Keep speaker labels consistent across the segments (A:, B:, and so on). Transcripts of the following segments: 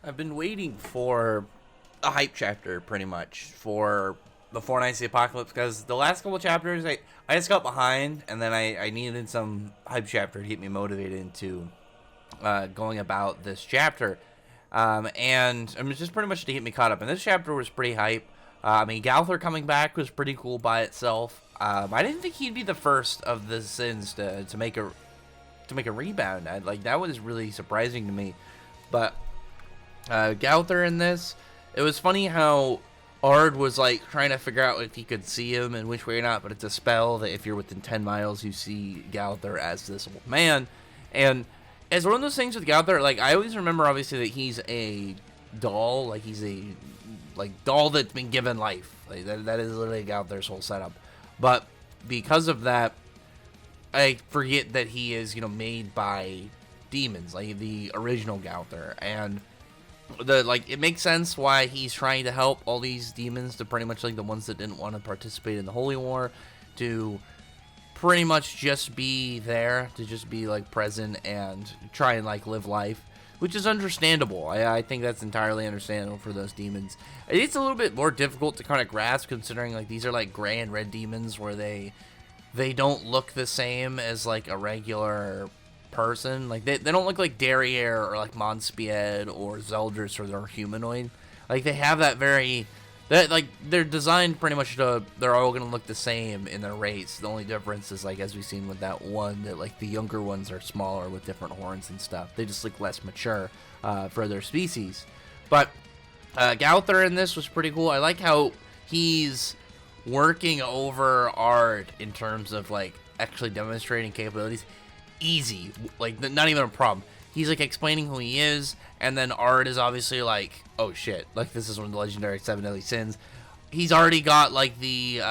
A: I've been waiting for a hype chapter pretty much for the Four Nights of the Apocalypse because the last couple chapters I just got behind and then I needed some hype chapter to get me motivated into going about this chapter. And I mean, just pretty much to get me caught up. And this chapter was pretty hype. I mean, Gowther coming back was pretty cool by itself. I didn't think he'd be the first of the sins to make a rebound. Like that was really surprising to me. But Gowther in this, it was funny how Ard was like trying to figure out if he could see him and which way or not, but it's a spell that if you're within 10 miles, you see Gowther as this old man. And it's one of those things with Gowther, like I always remember obviously that he's a doll, like he's a doll that's been given life. Like that is literally Gowther's whole setup. But because of that, I forget that he is, made by demons, like the original Gowther. And it makes sense why he's trying to help all these demons, to pretty much like the ones that didn't want to participate in the Holy War, to pretty much just be there, to just be like present and try and like live life, which is understandable. I think that's entirely understandable for those demons. It's a little bit more difficult to kind of grasp, considering like these are like gray and red demons where they don't look the same as like a regular person. Like they don't look like Derriere or like Monspied or Zeldris, or they're humanoid. Like they have that very like they're designed pretty much to, they're all gonna look the same in their race. The only difference is, like, as we've seen with that one, that like the younger ones are smaller with different horns and stuff. They just look less mature for their species. But Gowther in this was pretty cool. I like how he's working over Ard in terms of like actually demonstrating capabilities. Easy, like not even a problem. He's like explaining who he is, and then Ard is obviously like, oh shit, like this is one of the legendary seven deadly sins. He's already got like the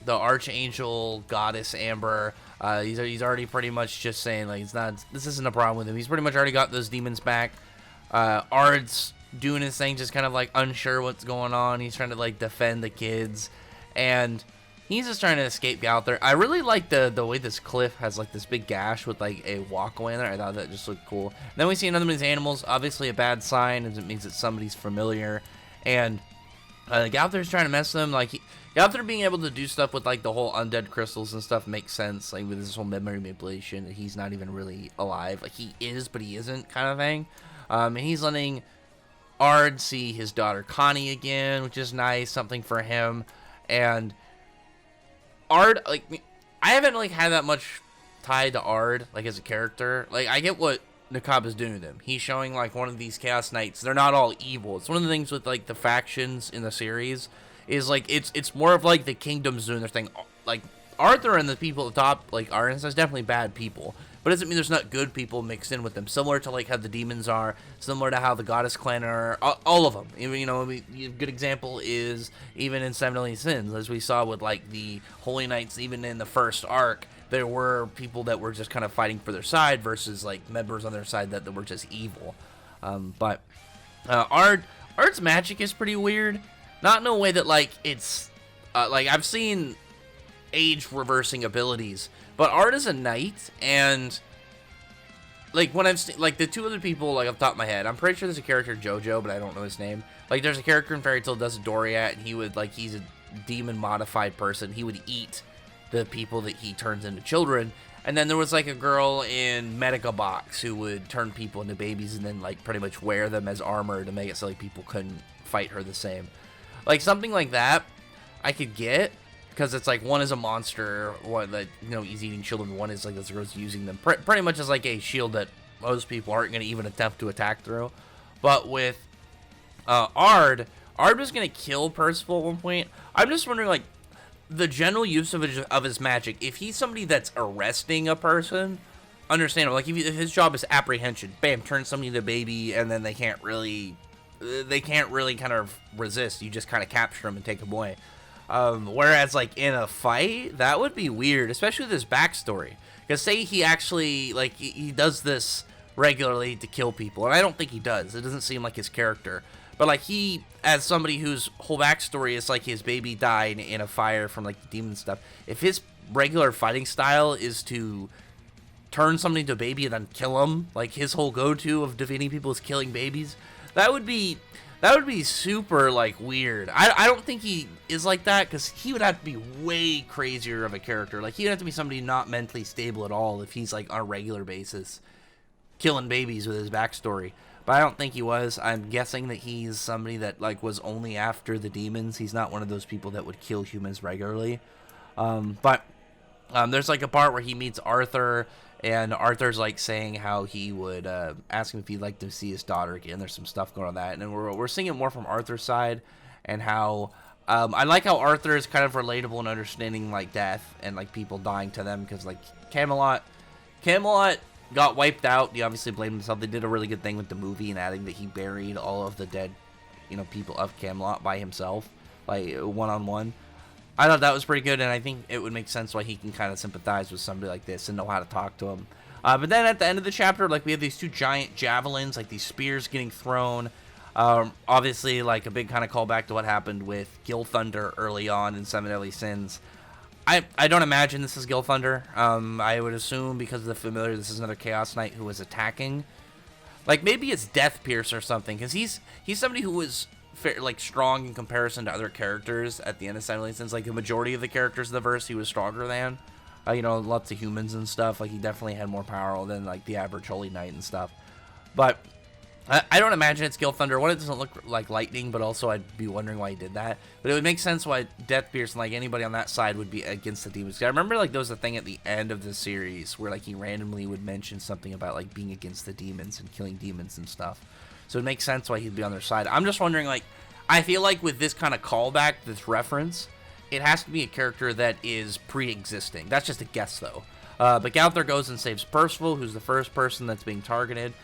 A: archangel goddess Amber. He's already pretty much just saying like this isn't a problem with him. He's pretty much already got those demons back. Ard's doing his thing, just kind of like unsure what's going on. He's trying to like defend the kids, and he's just trying to escape Gowther. I really like the way this cliff has like this big gash with like a walkway in there. I thought that just looked cool. And then we see another one of these animals, obviously a bad sign, as it means that somebody's familiar. And Gowther's trying to mess with them. Like Gowther being able to do stuff with like the whole undead crystals and stuff makes sense. Like with this whole memory manipulation, he's not even really alive. Like he is, but he isn't, kind of thing. And he's letting Ard see his daughter Connie again, which is nice, something for him. And Ard, like, I haven't like had that much tied to Ard like as a character. Like I get what Nakab is doing to them. He's showing like one of these Chaos Knights. They're not all evil. It's one of the things with like the factions in the series is like it's more of like the kingdoms doing their thing. Like Arthur and the people at the top, like Arden's, definitely bad people, but it doesn't mean there's not good people mixed in with them. Similar to like how the demons are, similar to how the Goddess Clan are, all of them. Even a good example is even in Seven Deadly Sins, as we saw with like the Holy Knights. Even in the first arc, there were people that were just kind of fighting for their side versus like members on their side that were just evil. But Ard's magic is pretty weird. Not in a way that like it's like I've seen age reversing abilities, but Ard is a knight, and like when I've seen like the two other people, like off the top of my head, I'm pretty sure there's a character Jojo, but I don't know his name. Like there's a character in Fairy Tail does Doriat, and he would like, he's a demon modified person. He would eat the people that he turns into children. And then there was like a girl in Medica Box who would turn people into babies and then like pretty much wear them as armor to make it so like people couldn't fight her the same. Like something like that I could get, because it's like one is a monster, one that he's eating children, one is like this girl's using them pretty much as like a shield that most people aren't going to even attempt to attack through. But with Ard was going to kill Percival at one point. I'm just wondering like the general use of his magic. If he's somebody that's arresting a person, understandable. Like if his job is apprehension, bam, turn somebody into a baby, and then they can't really kind of resist. You just kind of capture them and take them away. Whereas like in a fight, that would be weird, especially with his backstory. Because say he actually like he does this regularly to kill people, and I don't think he does. It doesn't seem like his character. But like he, as somebody whose whole backstory is like his baby died in a fire from like the demon stuff. If his regular fighting style is to turn something to a baby and then kill them, like his whole go-to of defeating people is killing babies, That would be super like weird. I don't think he is like that, because he would have to be way crazier of a character. Like, he would have to be somebody not mentally stable at all if he's like on a regular basis killing babies with his backstory. But I don't think he was. I'm guessing that he's somebody that like was only after the demons. He's not one of those people that would kill humans regularly. But there's like a part where he meets Arthur, and Arthur's like saying how he would ask him if he'd like to see his daughter again. There's some stuff going on that, and we're seeing it more from Arthur's side, and how I like how Arthur is kind of relatable and understanding like death and like people dying to them, because like Camelot got wiped out. He obviously blamed himself. They did a really good thing with the movie and adding that he buried all of the dead, people of Camelot by himself, like one-on-one. I thought that was pretty good, and I think it would make sense why he can kind of sympathize with somebody like this and know how to talk to him. But then at the end of the chapter, like, we have these two giant javelins, like these spears getting thrown. Obviously, like a big kind of callback to what happened with Gowther early on in Seven Deadly Sins. I don't imagine this is Gowther. I would assume, because of the familiar, this is another Chaos Knight who is attacking. Like, maybe it's Deathpierce or something, because he's somebody who was like strong in comparison to other characters at the end of Seven Deadly Sins. Like, the majority of the characters in the verse, he was stronger than. Lots of humans and stuff. Like, he definitely had more power than like the average Holy Knight and stuff. But I don't imagine it's Gowther. One, it doesn't look like lightning, but also I'd be wondering why he did that. But it would make sense why Deathpierce and like anybody on that side would be against the demons. I remember like there was a thing at the end of the series where like he randomly would mention something about like being against the demons and killing demons and stuff. So it makes sense why he'd be on their side. I'm just wondering, like, I feel like with this kind of callback, this reference, it has to be a character that is pre-existing. That's just a guess, though. But Gowther goes and saves Percival, who's the first person that's being targeted.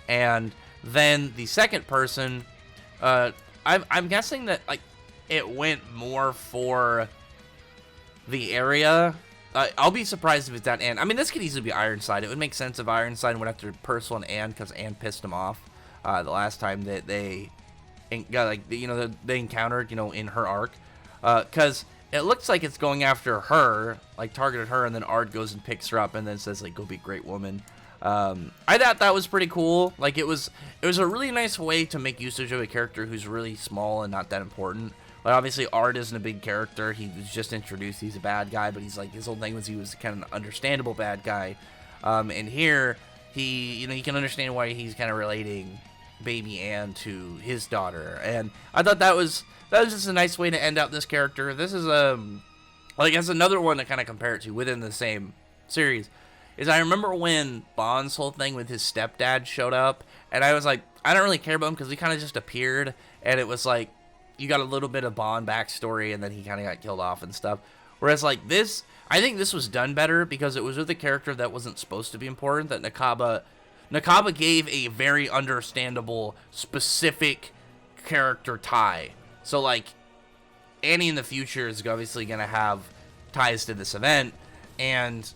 A: And then the second person, I'm guessing that, like, it went more for the area. I'll be surprised if it's that Anne. I mean, this could easily be Ironside. It would make sense if Ironside went after Percival and Anne, because Anne pissed him off the last time that they got, like, they encountered, in her arc. Because it looks like it's going after her, like, targeted her, and then Ard goes and picks her up and then says, like, go be a great woman. I thought that was pretty cool. Like, it was a really nice way to make usage of a character who's really small and not that important. Like, obviously, Ard isn't a big character. He was just introduced. He's a bad guy, but he's, like, his whole thing was he was kind of an understandable bad guy. And here, you can understand why he's kind of relating baby Anne to his daughter. And I thought that was just a nice way to end out this character. This is, like, that's another one to kind of compare it to within the same series. Is I remember when Bond's whole thing with his stepdad showed up, and I was like, I don't really care about him because he kind of just appeared, and it was like, you got a little bit of Bond backstory, and then he kind of got killed off and stuff. Whereas, like, this, I think this was done better because it was with a character that wasn't supposed to be important, that Nakaba gave a very understandable, specific character tie. So, like, Annie in the future is obviously going to have ties to this event, and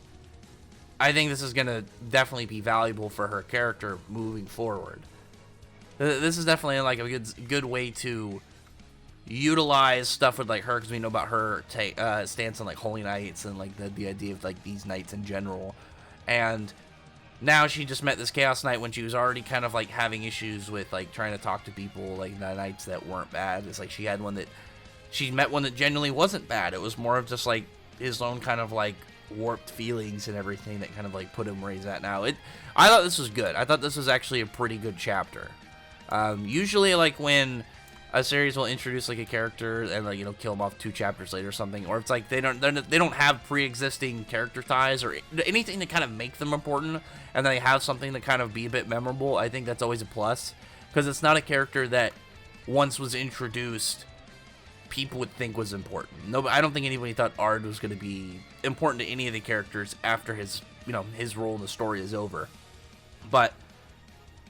A: I think this is going to definitely be valuable for her character moving forward. This is definitely, like, a good way to utilize stuff with, like, her, because we know about her stance on, like, Holy Knights and, like, the idea of, like, these knights in general. And now she just met this Chaos Knight when she was already kind of, like, having issues with, like, trying to talk to people, like, the knights that weren't bad. It's like she met one that genuinely wasn't bad. It was more of just, like, his own kind of, like, warped feelings and everything that kind of, like, put him where he's at now. I thought this was good. I thought this was actually a pretty good chapter. Usually, like, when a series will introduce, like, a character and, like, kill him off 2 chapters later or something, or it's like they don't have pre-existing character ties or anything to kind of make them important, and then they have something to kind of be a bit memorable. I think that's always a plus, because it's not a character that once was introduced people would think was important. No, I don't think anybody thought Ard was going to be important to any of the characters after his role in the story is over. But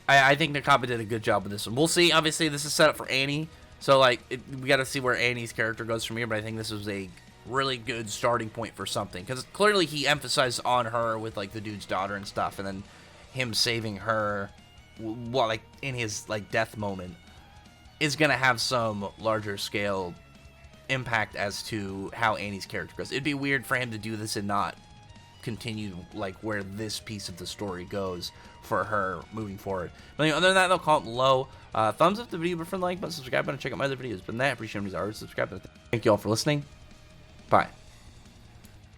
A: I think Nakaba did a good job with this one. We'll see. Obviously, this is set up for Annie, so, like, we got to see where Annie's character goes from here. But I think this was a really good starting point for something, because clearly he emphasized on her with, like, the dude's daughter and stuff, and then him saving her, well, like, in his, like, death moment, is gonna have some larger scale impact as to how Annie's character goes. It'd be weird for him to do this and not continue like where this piece of the story goes for her moving forward. But anyway, other than that, they'll call it below. Thumbs up the video, prefer the like button, subscribe button, check out my other videos. But that, appreciate it, subscribe. Thank you all for listening. Bye.